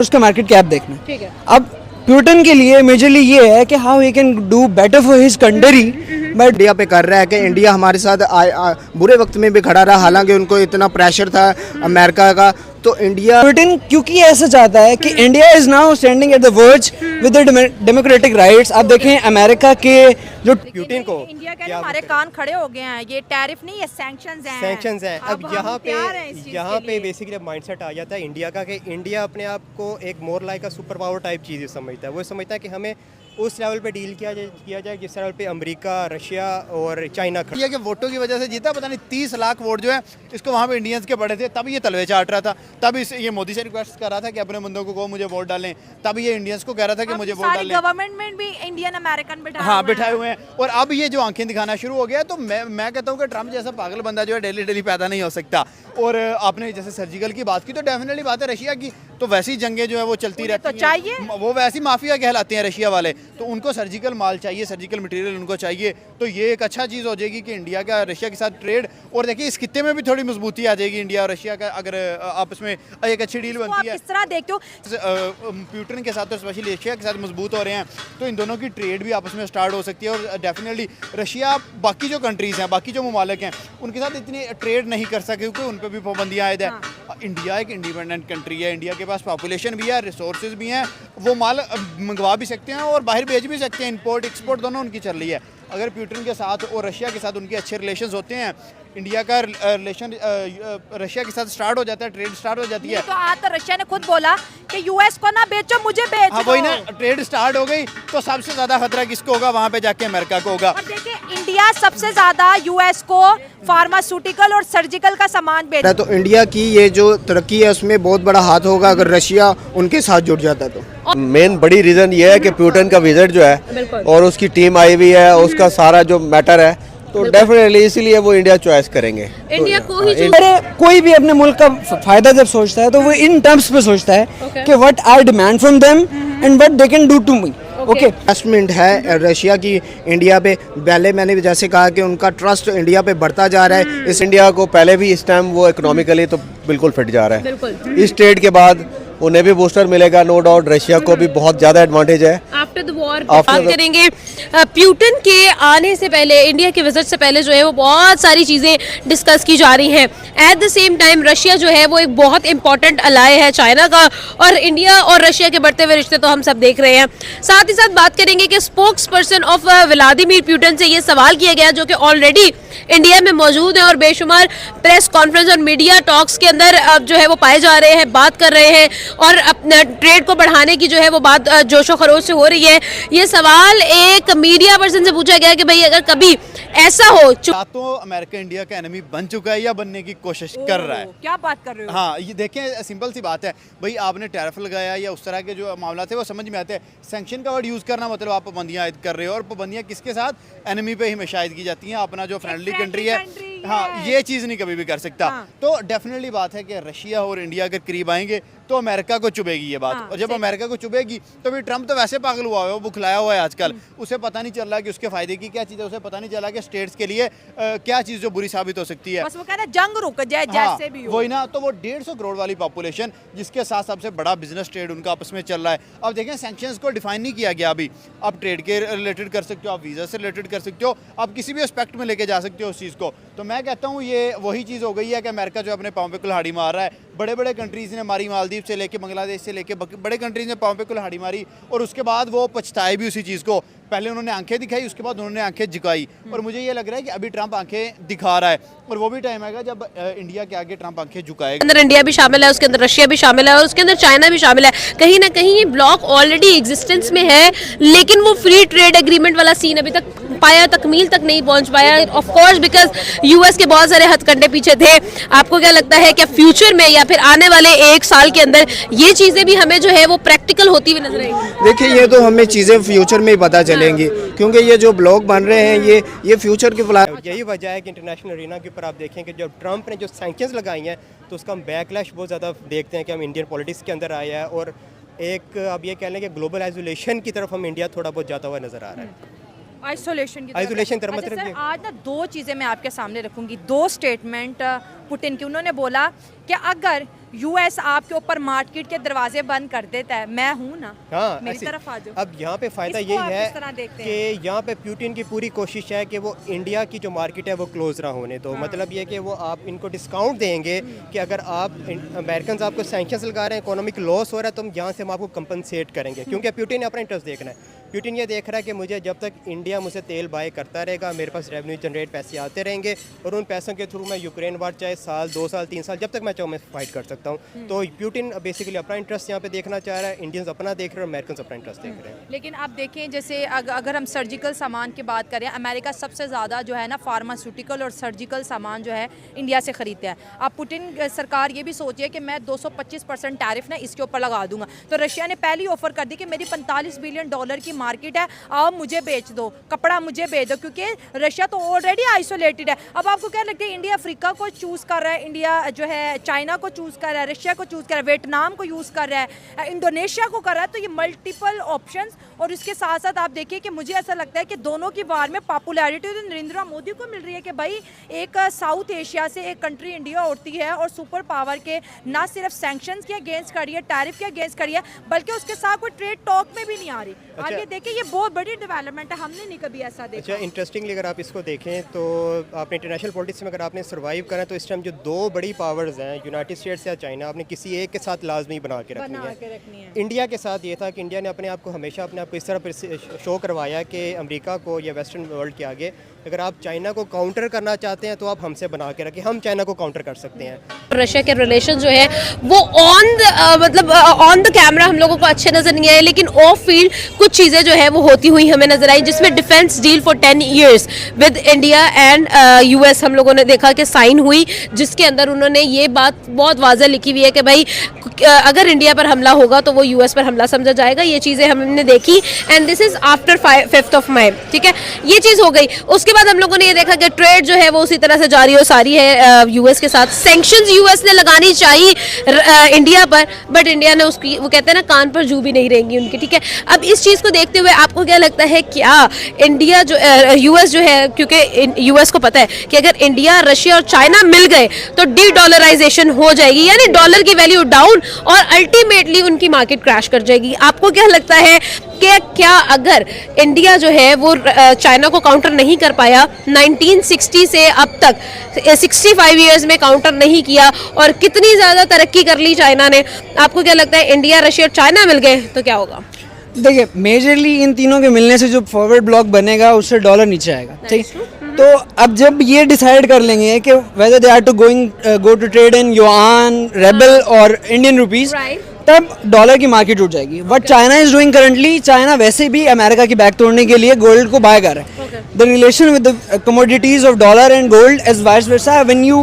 उसका market cap देखना। ठीक है। अब प्यूटन के लिए मेजरली ये है कि how he can do better for his country. But India पे कर रहा है कि इंडिया हमारे साथ बुरे वक्त में भी खड़ा रहा, हालांकि उनको इतना प्रेशर था अमेरिका का, तो इंडिया प्यूटन क्योंकि ऐसा चाहता है कि India is now standing at the verge with the democratic rights. आप देखें अमेरिका के जो पुतिन को इंडिया के हमारे कान खड़े हो गए हैं, ये टैरिफ नहीं है, सैंक्शंस हैं। अब यहाँ पे बेसिकली माइंडसेट आ जाता है इंडिया का कि इंडिया अपने आप को एक मोर लाइक का सुपर पावर टाइप चीज़ समझता है। वो समझता है कि हमें उस लेवल पे डील किया जाए जिस लेवल पे अमेरिका, रशिया और चाइना इंडिया के वोटों की वजह से जीता, पता नहीं 30 लाख वोट जो है इसको वहाँ पे इंडियंस के पड़े थे, तब ये तलवे चाट रहा था, तब ये मोदी से रिक्वेस्ट कर रहा था कि अपने बंदों को मुझे वोट डालें, तब ये इंडियंस को कह रहा था कि मुझे वोट डालें। गवर्नमेंट में भी इंडियन अमेरिकन बिठाए हुए हैं। और अब ये जो आंखें दिखाना शुरू हो गया, तो मैं कहता हूँ कि ट्रम्प जैसा पागल बंदा जो है डेली पैदा नहीं हो सकता। और आपने जैसे सर्जिकल की बात की, तो डेफिनेटली बात है रशिया की, तो वैसी जंगें जो है वो चलती रहती हैं, वो वैसी माफिया कहलाते हैं रशिया वाले, तो उनको सर्जिकल माल चाहिए, सर्जिकल मटेरियल उनको चाहिए। तो ये एक अच्छा चीज़ हो जाएगी कि इंडिया का रशिया के साथ ट्रेड, और देखिए इस खित्ते में भी थोड़ी मजबूती आ जाएगी इंडिया और रशिया का, अगर आपस में एक अच्छी डील बनती है। किस तरह देखते हो प्यूटन के साथ तो स्पेशली रशिया के साथ मजबूत हो रहे हैं, तो इन दोनों की ट्रेड भी आपस में स्टार्ट हो सकती है। और डेफिनेटली रशिया बाकी जो कंट्रीज़ हैं, बाकी जो ममालिक हैं, उनके साथ इतनी ट्रेड नहीं कर सके क्योंकि उन पर भी पाबंदियाँ आयद है। इंडिया एक इंडिपेंडेंट कंट्री है, इंडिया के पास पॉपुलेशन भी है, रिसोर्सेज भी हैं, वो माल मंगवा भी सकते हैं और बाहर भेज भी सकते हैं, इंपोर्ट एक्सपोर्ट दोनों उनकी चल रही है। अगर प्यूटन के साथ और रशिया के साथ उनके अच्छे रिलेशंस होते हैं, इंडिया का रिलेशन रशिया के साथ स्टार्ट हो जाता है, ट्रेड स्टार्ट हो जाती है। तो आज तो रशिया ने खुद बोला कि यूएस को ना बेचो, मुझे बेच दो। वही ना, ट्रेड स्टार्ट हो गई तो सबसे ज्यादा खतरा किसको होगा? वहाँ पे जाके अमेरिका को होगा। और देखिए इंडिया सबसे ज्यादा यूएस को फार्मास्यूटिकल और सर्जिकल का सामान बेच रहा है। तो इंडिया की ये जो तरक्की है उसमें बहुत बड़ा हाथ होगा अगर रशिया उनके साथ जुड़ जाता है। तो मेन बड़ी रीजन ये है कि प्यूटन का विजिट जो है और उसकी टीम आई हुई है, उसका सारा जो मैटर है, तो डेफिनेटली इसीलिए वो इंडिया चॉइस करेंगे। इंडिया को ही अरे कोई भी अपने मुल्क का फायदा जब सोचता है तो वो इन टर्म्स पे सोचता है कि what I demand from them and what they can do to me. Okay, investment है रशिया की इंडिया पे, पहले मैंने भी जैसे कहा कि उनका ट्रस्ट इंडिया पे बढ़ता जा रहा है। इस इंडिया को पहले भी इस टाइम वो इकोनॉमिकली तो बिल्कुल फिट जा रहा है। इस ट्रेड के बाद उन्हें भी बूस्टर मिलेगा, नो डाउट। रशिया को भी बहुत ज़्यादा एडवांटेज है। आफ्टर द वॉर बात करेंगे। प्यूटन के आने से पहले, इंडिया के विजिट से पहले जो है वो बहुत सारी चीज़ें डिस्कस की जा रही हैं। At the same time Russia जो है वो एक बहुत इंपॉर्टेंट अलाय है चाइना का, और इंडिया और रशिया के बढ़ते हुए रिश्ते तो हम सब देख रहे हैं। साथ ही साथ बात करेंगे कि spokes person of Vladimir Putin से ये सवाल किया गया, जो कि ऑलरेडी इंडिया में मौजूद है और बेशुमार प्रेस कॉन्फ्रेंस और मीडिया टॉक्स के अंदर जो है वो पाए जा रहे हैं, बात कर रहे हैं, और अपने ट्रेड को बढ़ाने की जो है वो बात जोशो खरोश से हो रही है। ये सवाल एक मीडिया पर्सन से पूछा गया कि भाई अगर कभी ऐसा हो, तो अमेरिका इंडिया का एनिमी बन चुका है या बनने की कोशिश कर रहा है। क्या बात कर रहे हो? हाँ, ये देखें, सिंपल सी बात है भाई, आपने टैरिफ लगाया या उस तरह के जो मामला थे वो समझ में आते हैं। सैंक्शन का वर्ड यूज़ करना मतलब आप पाबंदियाँ आयद कर रहे हो, और पाबंदियाँ किसके साथ? एनिमी पे ही हमेशा आयद की जाती हैं। अपना जो फ्रेंडली कंट्री है, हाँ, ये चीज़ नहीं कभी भी कर सकता। तो डेफिनेटली बात है कि रशिया और इंडिया अगर करीब आएंगे तो अमेरिका को चुभेगी ये बात। और जब अमेरिका को चुभेगी तो फिर ट्रम्प तो वैसे पागल हुआ है, वो बुखलाया हुआ है आजकल। उसे पता नहीं चल रहा कि उसके फायदे की क्या चीज़ है, उसे पता नहीं चला कि स्टेट्स के लिए क्या चीज़ जो बुरी साबित हो सकती है। बस वो कहता है जंग रुक जाए, जैसे भी हो। वही ना, तो वो 150 करोड़ वाली पॉपुलेशन, जिसके साथ सबसे बड़ा बिजनेस ट्रेड उनका आपस में चल रहा है। अब देखें, सैंक्शंस को डिफाइन नहीं किया गया अभी। आप ट्रेड के रिलेटेड कर सकते हो, आप वीज़ा से रिलेटेड कर सकते हो, आप किसी भी एस्पेक्ट में लेके जा सकते हो उस चीज़ को। तो मैं कहता हूँ ये वही चीज़ हो गई है कि अमेरिका जो अपने पाँव पे कुल्हाड़ी मार रहा है। बड़े बड़े कंट्रीज़ ने मारी, मालदीव से लेके बांग्लादेश से लेके बड़े कंट्रीज़ ने पाँव पे कुल्हाड़ी मारी, और उसके बाद वो पछताए भी उसी चीज़ को। पहले उन्होंने आंखें दिखाई, उसके बाद उन्होंने आंखें झुकाई, और मुझे ये लग रहा है कि अभी ट्रंप आंखें दिखा रहा है, और वो भी टाइम आएगा जब इंडिया के आगे ट्रंप आंखें झुकाएगा। अंदर इंडिया भी शामिल है, उसके अंदर रशिया भी शामिल है, और उसके अंदर चाइना भी शामिल है। कहीं ना कहीं ये ब्लॉक ऑलरेडी एग्जिस्टेंस में है, लेकिन वो फ्री ट्रेड एग्रीमेंट वाला सीन अभी तक तकमील तक नहीं पहुंच पाया। ऑफ कोर्स बिकॉज यूएस के बहुत सारे हथकंडे पीछे थे। आपको क्या लगता है कि फ्यूचर में या फिर आने वाले 1 साल के अंदर ये चीजें भी हमें जो है वो प्रैक्टिकल होती हुई नजर आएंगी? देखिए, ये तो हमें चीज़ें फ्यूचर में ही पता चलेंगी, क्योंकि ये जो ब्लॉक बन रहे हैं ये फ्यूचर के प्लान। यही वजह है कि इंटरनेशनल अरीना के ऊपर आप देखें कि जब ट्रंप ने जो सैंक्शंस लगाई हैं तो उसका हम बैकलैश बहुत ज़्यादा देखते हैं कि हम इंडियन पॉलिटिक्स के अंदर आए हैं, और एक अब ये कह लें कि ग्लोबल आइसोलेशन की तरफ हम इंडिया थोड़ा बहुत जाता हुआ नजर आ रहा है। आइसोलेशन की तरफ मतलब सर, आज ना 2 चीज़ें मैं आपके सामने रखूंगी, 2 स्टेटमेंट पुतिन की। उन्होंने बोला कि अगर यूएस आपके ऊपर मार्केट के दरवाजे बंद कर देता है, मैं हूँ ना, हाँ, मेरी ऐसे- तरफ आ जाओ। अब यहाँ पे फ़ायदा इसको यही आप है किस तरह देखते हैं? कि यहाँ पे पुतिन की पूरी कोशिश है कि वो इंडिया की जो मार्केट है वो क्लोज ना होने दो। हाँ। मतलब ये कि वो आप इनको डिस्काउंट देंगे कि अगर आप अमेरिकन आपको सैंक्शंस लगा रहे हैं, इकोनॉमिक लॉस हो रहा है, तो हम यहाँ से हम आपको कंपनसेट करेंगे, क्योंकि पुतिन ने अपना इंटरेस्ट देखना है। पुतिन ये देख रहा है कि मुझे जब तक इंडिया मुझसे तेल बाय करता रहेगा, मेरे पास रेवेन्यू जनरेट पैसे आते रहेंगे, और उन पैसों के थ्रू मैं यूक्रेन वार चाहे साल 2 साल 3 साल जब तक मैं चाहूँ मैं फाइट कर सकता हूँ। तो पुतिन बेसिकली अपना इंटरेस्ट यहाँ पे देखना चाह रहा है, इंडियंस अपना देख रहे हैं और अमेरिकन अपना इंटरेस्ट देख रहे हैं। लेकिन आप देखें जैसे अगर हम सर्जिकल सामान की बात करें, अमेरिका सबसे ज़्यादा जो है ना फार्मास्यूटिकल और सर्जिकल सामान जो है इंडिया से ख़रीदता है। अब पुतिन सरकार ये भी सोचिए कि मैं 225% टैरिफ ना इसके ऊपर लगा दूंगा, तो रशिया ने पहली ऑफर कर दी कि मेरी $45 बिलियन की मार्केट है, आओ मुझे बेच दो, कपड़ा मुझे बेच दो, क्योंकि रशिया तो ऑलरेडी आइसोलेटेड है। अब आपको क्या लगता है इंडिया अफ्रीका को चूज़ कर रहा है, इंडिया जो है चाइना को चूज़ कर रहा है, रशिया को चूज़ कर रहा है, वियतनाम को यूज़ कर रहा है, इंडोनेशिया को कर रहा है, तो ये मल्टीपल ऑप्शंस। और इसके साथ साथ आप देखिए कि मुझे ऐसा लगता है कि दोनों की वार में पॉपुलैरिटी तो नरेंद्र मोदी को मिल रही है कि भाई एक साउथ एशिया से एक कंट्री इंडिया उठती है और सुपर पावर के ना सिर्फ सैंक्शंस के अगेंस्ट खड़ी है, टैरिफ के अगेंस्ट खड़ी है, बल्कि उसके साथ कोई ट्रेड टॉक में भी नहीं आ रही। आप ये देखिए, ये बहुत बड़ी डेवलपमेंट है, हमने नहीं कभी ऐसा देखा। अच्छा, इंटरेस्टिंगली अगर आप इसको देखें तो आपने इंटरनेशनल पॉलिटिक्स में अगर आपने सर्वाइव करना है, तो इस टाइम जो 2 बड़ी पावर्स हैं, यूनाइटेड स्टेट्स या चाइना, आपने किसी एक के साथ लाजमी बना के रखनी है। इंडिया के साथ ये था कि इंडिया ने अपने आप को हमेशा अपने आप को इस तरह शो करवाया कि अमेरिका को या वेस्टर्न वर्ल्ड के आगे अगर आप चाइना को काउंटर करना चाहते हैं तो आप हमसे बना के रखें, हम चाइना को काउंटर कर सकते हैं। रशिया के रिलेशन जो है वो ऑन द कैमरा हम लोगों को अच्छे नजर नहीं आए, लेकिन ऑफ फील्ड कुछ चीज़ें जो है वो होती हुई हमें नजर आई, जिसमें defence deal for 10 years with India and US हम लोगों ने देखा कि साइन हुई, जिसके अंदर उन्होंने ये बात बहुत वाज़ह लिखी हुई है कि भाई अगर इंडिया पर हमला होगा तो वो यूएस पर हमला समझा जाएगा। ये चीज़ें हमने देखी and this is after 5th मई, ठीक है, ये चीज़ हो गई। उसके बाद हम लोगों ने ये देखा कि ट्रेड जो है वो उसी तरह से जारी और सारी है यूएस के साथ। सैंक्शंस यूएस ने लगानी चाहिए इंडिया पर, बट इंडिया ने उसकी, वो कहते हैं ना, कान पर जू भी नहीं रहेंगी उनकी, ठीक है। अब इस चीज़ को देखते हुए आपको क्या लगता है, क्या इंडिया जो यूएस जो है, क्योंकि यूएस को पता है कि अगर इंडिया, रशिया और चाइना मिल गए तो डी डॉलराइजेशन हो जाएगी, यानी डॉलर की वैल्यू डाउन और अल्टीमेटली उनकी मार्केट क्रैश कर जाएगी। आपको क्या लगता है कि क्या अगर इंडिया जो है वो चाइना को काउंटर नहीं कर पाया, 1960 से अब तक 65 ईयर्स में काउंटर नहीं किया, और कितनी ज़्यादा तरक्की कर ली चाइना ने, आपको क्या लगता है इंडिया, रशिया और चाइना मिल गए तो क्या होगा? देखिए, मेजरली इन तीनों के मिलने से जो फॉरवर्ड ब्लॉक बनेगा उससे डॉलर नीचे आएगा, ठीक। तो अब जब ये डिसाइड कर लेंगे कि whether they are to go to trade in yuan, rouble और इंडियन रुपीस, तब डॉलर की मार्केट उठ जाएगी। What China is doing currently, China वैसे भी अमेरिका की बैक तोड़ने के लिए गोल्ड को बाय कर रहा है। The relation with the commodities of dollar and gold is vice versa. When you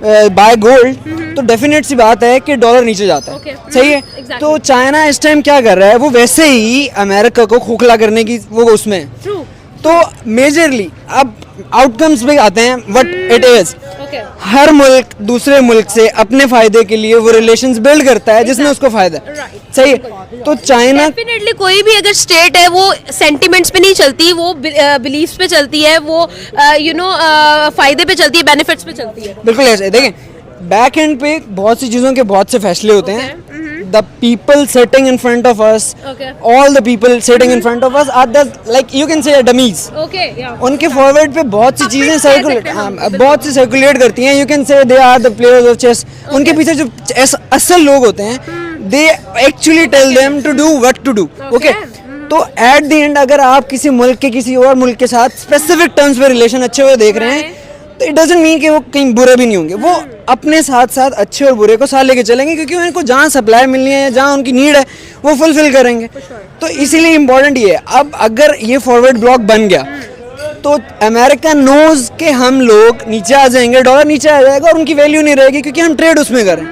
buy gold तो डेफिनेट सी बात है कि डॉलर नीचे जाता है, सही है। तो चाइना इस टाइम क्या कर रहा है, वो वैसे ही अमेरिका को खोखला करने की वो उसमें है। तो मेजरली अब आउटकम्स पे आते हैं, व्हाट इट इज। हर मुल्क दूसरे मुल्क से अपने फायदे के लिए वो रिलेशंस बिल्ड करता है जिसमें उसको फायदा है, सही है। तो चाइना डेफिनेटली कोई भी अगर स्टेट है वो सेंटिमेंट्स पे नहीं चलती, वो बिलीफ्स पे चलती है, वो फायदे पे चलती है, बेनिफिट्स पे चलती है। बिल्कुल ऐसे देखें, बैक एंड पे बहुत सी चीज़ों के बहुत से फैसले होते हैं। The people sitting in front of us, all the people sitting in front of us are the, like you can say, dummies. उनके फॉरवर्ड पे बहुत सी चीज़ें सर्कुलेट करती हैं। You can say they are the players of chess. उनके पीछे जो असल लोग होते हैं, they actually tell them to do what to do. Okay? तो एट द एंड अगर आप किसी मुल्क के किसी और मुल्क के साथ स्पेसिफिक टर्म्स पे रिलेशन अच्छे हुए देख रहे हैं, तो इट डजंट मीन कि वो कहीं बुरे भी नहीं होंगे। वो अपने साथ साथ अच्छे और बुरे को साथ लेके चलेंगे, क्योंकि उनको जहाँ सप्लाई मिलनी है, जहाँ उनकी नीड है, वो फुलफिल करेंगे। तो इसीलिए इम्पोर्टेंट ये है। अब अगर ये फॉरवर्ड ब्लॉक बन गया तो अमेरिका नोज के हम लोग नीचे आ जाएंगे, डॉलर नीचे आ जाएगा और उनकी वैल्यू नहीं रहेगी, क्योंकि हम ट्रेड उसमें करें।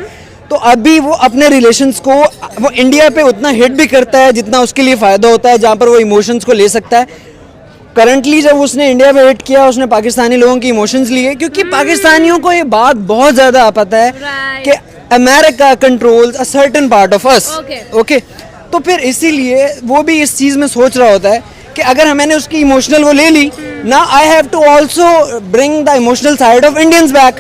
तो अभी वो अपने रिलेशंस को वो इंडिया पे उतना हिट भी करता है जितना उसके लिए फ़ायदा होता है, जहाँ पर वो इमोशंस को ले सकता है। करंटली जब उसने इंडिया पे हिट किया, उसने पाकिस्तानी लोगों की इमोशंस लिए, क्योंकि पाकिस्तानियों को ये बात बहुत ज़्यादा पता है कि America controls a certain part of us. Okay, तो फिर इसीलिए वो भी इस चीज़ में सोच रहा होता है कि अगर मैंने उसकी इमोशनल वो ले ली ना, I have to also bring the emotional side of Indians back.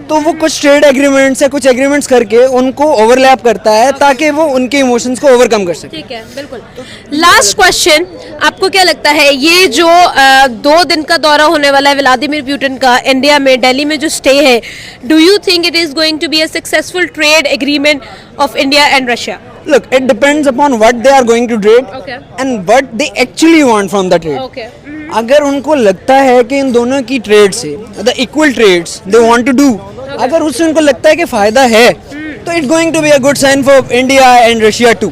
तो वो कुछ ट्रेड एग्रीमेंट्स या कुछ एग्रीमेंट्स करके उनको ओवरलैप करता है ताकि वो उनके इमोशंस को ओवरकम कर सके। ठीक है, बिल्कुल। लास्ट क्वेश्चन, आपको क्या लगता है ये जो 2 दिन का दौरा होने वाला है व्लादिमीर पुतिन का इंडिया में, दिल्ली में जो स्टे है, do you think it is going to be a successful trade agreement of India and Russia? Look, it depends upon what they are going to trade Okay. and what they actually want from the trade. Okay. अगर उनको लगता है कि इन दोनों की trade से the equal trades they want to do, अगर उससे उनको लगता है कि फायदा है तो it going to be a good sign for India and Russia too.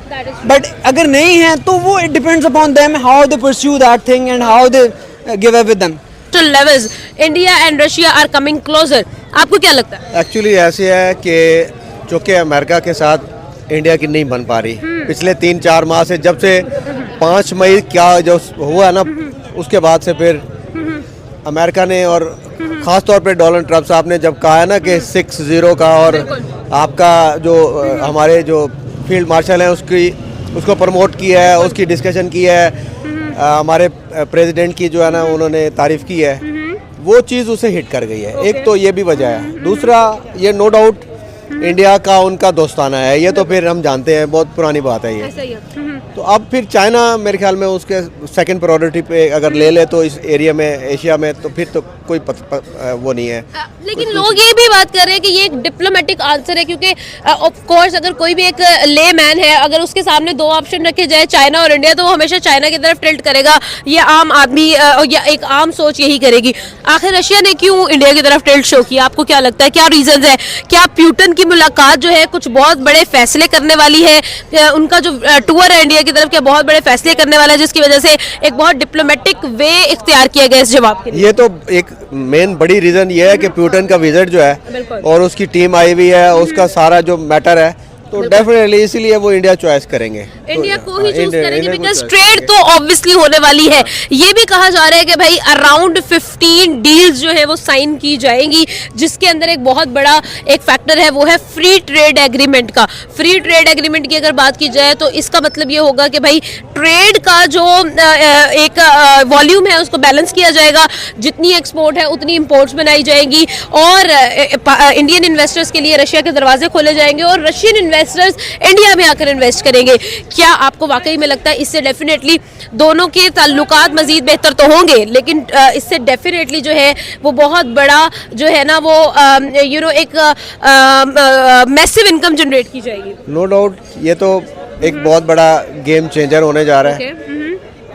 But अगर नहीं है तो वो it depends upon them how they pursue that thing and how they give up with them. Levels India and Russia are coming closer, आपको क्या लगता है? Actually ऐसे है कि चूँकि अमेरिका के साथ इंडिया की नहीं बन पा रही पिछले 3-4 माह से, जब से 5 मई क्या जो हुआ ना उसके बाद से फिर अमेरिका ने और ख़ास तौर पे डोनाल्ड ट्रंप साहब ने जब कहा है ना कि 6-0 का, और आपका जो हमारे जो फील्ड मार्शल हैं उसको प्रमोट किया है, उसकी डिस्कशन की है, हमारे प्रेसिडेंट की जो है ना उन्होंने तारीफ़ की है, वो चीज़ उसे हिट कर गई है। एक तो ये भी वजह है, दूसरा ये नो डाउट इंडिया का उनका दोस्ताना है, ये तो फिर हम जानते हैं, बहुत पुरानी बात है ये। तो अब फिर चाइना मेरे ख्याल में उसके सेकंड प्रायोरिटी पे अगर ले ले तो इस एरिया में, एशिया में, तो फिर तो कोई वो नहीं है। लेकिन लोग ये भी बात कर रहे हैं कि ये एक डिप्लोमेटिक आंसर है, क्योंकि ऑफ कोर्स अगर कोई भी एक ले मैन है, अगर उसके सामने 2 ऑप्शन रखे जाए चाइना और इंडिया, तो वो हमेशा चाइना की तरफ टिल्ट करेगा। ये आम आदमी या एक आम सोच यही करेगी। आखिर रशिया ने क्यों इंडिया की तरफ टिल्ट शो किया, आपको क्या लगता है? क्या रीजन है? क्या पुतिन की मुलाकात जो है कुछ बहुत बड़े फैसले करने वाली है? उनका जो टूर है इंडिया की तरफ, क्या बहुत बड़े फैसले करने वाला है जिसकी वजह से एक बहुत डिप्लोमेटिक वे इख्तियार किया गया इस जवाब के लिए? ये तो एक मेन बड़ी रीजन ये है कि पुतिन का विजिट जो है और उसकी टीम आई हुई है, उसका सारा जो मैटर है, तो डेफिनेटली इसीलिए वो इंडिया चॉइस करेंगे, इंडिया तो, को ही चूज करेंगे, इंडिया को बिकॉज choice ट्रेड तो ऑब्वियसली होने वाली है। ये भी कहा जा रहा है कि भाई अराउंड 15 डील्स जो है वो साइन की जाएंगी, जिसके अंदर एक बहुत बड़ा एक फैक्टर है, वो है फ्री ट्रेड एग्रीमेंट का। फ्री ट्रेड एग्रीमेंट की अगर बात की जाए तो इसका मतलब ये होगा कि भाई ट्रेड का जो एक वॉल्यूम है उसको बैलेंस किया जाएगा, जितनी एक्सपोर्ट है उतनी इंपोर्ट्स बनाई जाएंगी, और इंडियन इन्वेस्टर्स के लिए रशिया के दरवाजे खोले जाएंगे और रशियन इन्वेस्टर्स इंडिया में आकर इन्वेस्ट करेंगे। क्या आपको वाकई में लगता है इससे डेफिनेटली दोनों के ताल्लुकात मजीद बेहतर तो होंगे, लेकिन इससे डेफिनेटली जो है वो बहुत बड़ा जो है ना वो एक मैसिव इनकम जनरेट की जाएगी? नो डाउट ये तो एक बहुत बड़ा गेम चेंजर होने जा रहा है।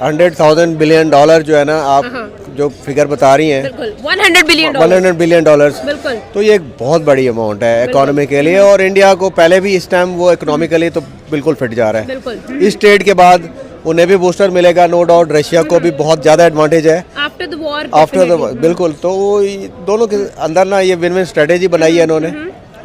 100,000 बिलियन डॉलर जो है ना, आप जो फिगर बता रही हैं, 100 बिलियन डॉलर, बिल्कुल, तो ये एक बहुत बड़ी अमाउंट है इकोनॉमी के लिए, और इंडिया को पहले भी इस टाइम वो इकोनॉमिकली तो बिल्कुल फिट जा रहा है। इस ट्रेड के बाद उन्हें भी बूस्टर मिलेगा, नो डाउट रशिया को भी बहुत ज़्यादा एडवांटेज है आफ्टर द वॉर, बिल्कुल। तो दोनों के अंदर ना ये विन विन स्ट्रेटेजी बनाई है इन्होंने,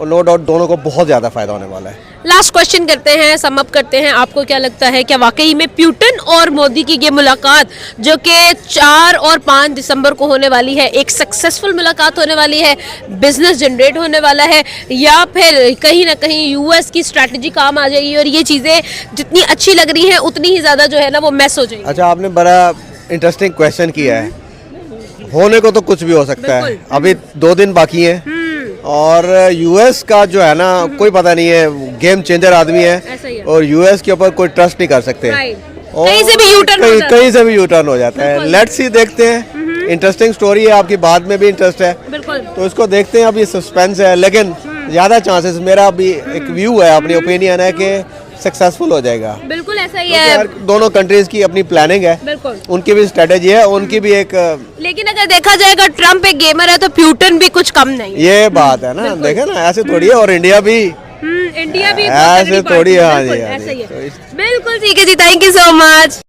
और नो डाउट दोनों को बहुत ज़्यादा फायदा होने वाला है। लास्ट क्वेश्चन करते हैं, सम अप करते हैं, आपको क्या लगता है क्या वाकई में पुतिन और मोदी की ये मुलाकात जो कि 4 और 5 दिसंबर को होने वाली है, एक सक्सेसफुल मुलाकात होने वाली है, बिजनेस जनरेट होने वाला है, या फिर कहीं ना कहीं यूएस की स्ट्रैटेजी काम आ जाएगी और ये चीज़ें जितनी अच्छी लग रही हैं उतनी ही ज़्यादा जो है ना वो मैस हो जाएगी? अच्छा, आपने बड़ा इंटरेस्टिंग क्वेश्चन किया है। होने को तो कुछ भी हो सकता है, अभी 2 दिन बाकी हैं, और यूएस का जो है ना कोई पता नहीं है, गेम चेंजर आदमी है, और यूएस के ऊपर कोई ट्रस्ट नहीं कर सकते, कहीं से भी यू टर्न हो जाता है। लेट्स सी, देखते हैं, इंटरेस्टिंग स्टोरी है आपकी, बाद में भी इंटरेस्ट है, तो इसको देखते हैं। अभी सस्पेंस है, लेकिन ज़्यादा चांसेस, मेरा अभी एक व्यू है, अपनी ओपिनियन है कि सक्सेसफुल हो जाएगा। बिल्कुल ऐसा ही है। दोनों कंट्रीज की अपनी प्लानिंग है, उनकी भी स्ट्रेटेजी है, उनकी भी एक, लेकिन अगर देखा जाएगा ट्रम्प एक गेमर है तो पुतिन भी कुछ कम नहीं, ये बात है ना, देखे ना, ऐसे थोड़ी है, और इंडिया भी ऐसे थोड़ी है। हाँ जी, बिल्कुल ठीक है जी, थैंक यू सो मच।